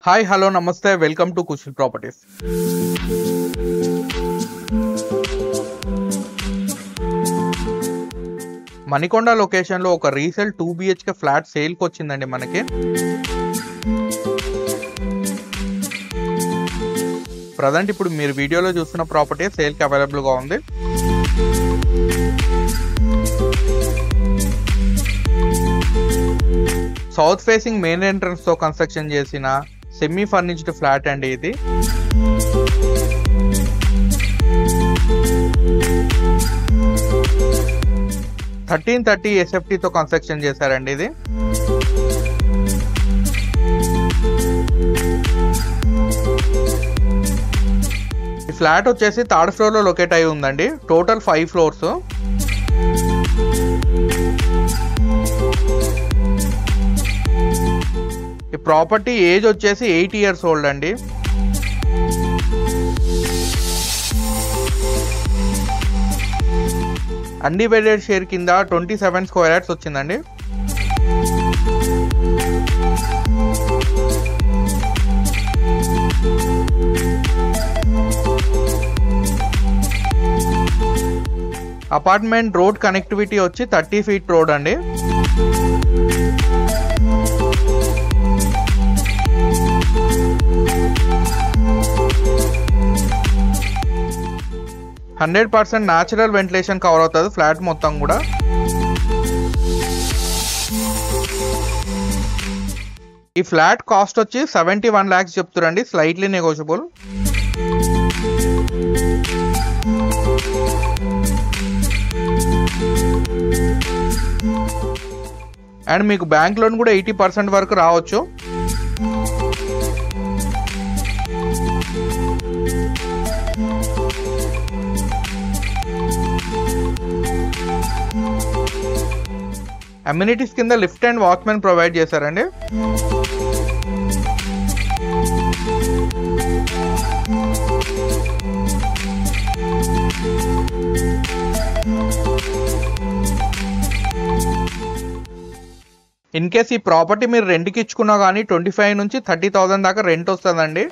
Hi hello నమస్తే welcome to Kushal properties. Manikonda లొకేషన్లో ఒక రీసేల్ 2 BHK ఫ్లాట్ సేల్కి వచ్చిందండి మనకి. ప్రజెంట్ ఇప్పుడు మీరు వీడియోలో చూస్తున్న ప్రాపర్టీ సేల్కి అవైలబుల్గా ఉంది. సౌత్ ఫేసింగ్ మెయిన్ ఎంట్రన్స్ తో కన్స్ట్రక్షన్ చేసిన సెమీ ఫర్నిష్డ్ ఫ్లాట్ అండి ఇది. (1330) SFT తో కన్స్ట్రక్షన్ చేశారండి ఇది. ఈ ఫ్లాట్ వచ్చేసి 3rd ఫ్లోర్ లో లొకేట్ అయి ఉందండి. Total 5 floors. ఈ ప్రాపర్టీ ఏజ్ వచ్చేసి 8 years ఓల్డ్ అండి. అన్డివైడెడ్ షేర్ కింద 27 స్క్వేర్ యార్డ్స్ వచ్చిందండి. అపార్ట్మెంట్ రోడ్ కనెక్టివిటీ వచ్చి 30 feet రోడ్ అండి. (100% న్యాచురల్ వెంటిలేషన్ కవర్ అవుతుంది ఫ్లాట్ మొత్తం కూడా. ఈ ఫ్లాట్ కాస్ట్ వచ్చి 71 lakhs చెప్తారండి, స్లైట్లీ నెగోషియబుల్. అండ్ మీకు బ్యాంక్ లోన్ కూడా 80% వరకు రావచ్చు. అమ్యూనిటీస్ కింద లిఫ్ట్ అండ్ వాచ్మెన్ ప్రొవైడ్ చేశారండి. ఇన్ కేస్ ఈ ప్రాపర్టీ మీరు రెంట్కి ఇచ్చుకున్నా కానీ 25 నుంచి 30,000 దాకా రెంట్ వస్తుందండి.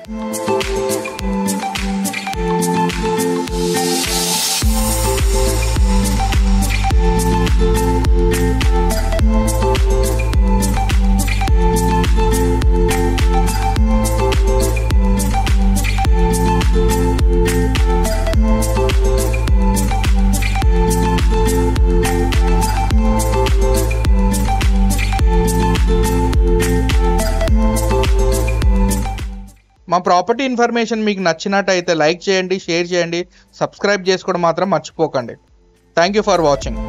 మా ప్రాపర్టీ ఇన్ఫర్మేషన్ మీకు నచ్చినట్టయితే లైక్ చేయండి, షేర్ చేయండి, సబ్స్క్రైబ్ చేసుకోవడం మాత్రం మర్చిపోకండి. Thank you for watching.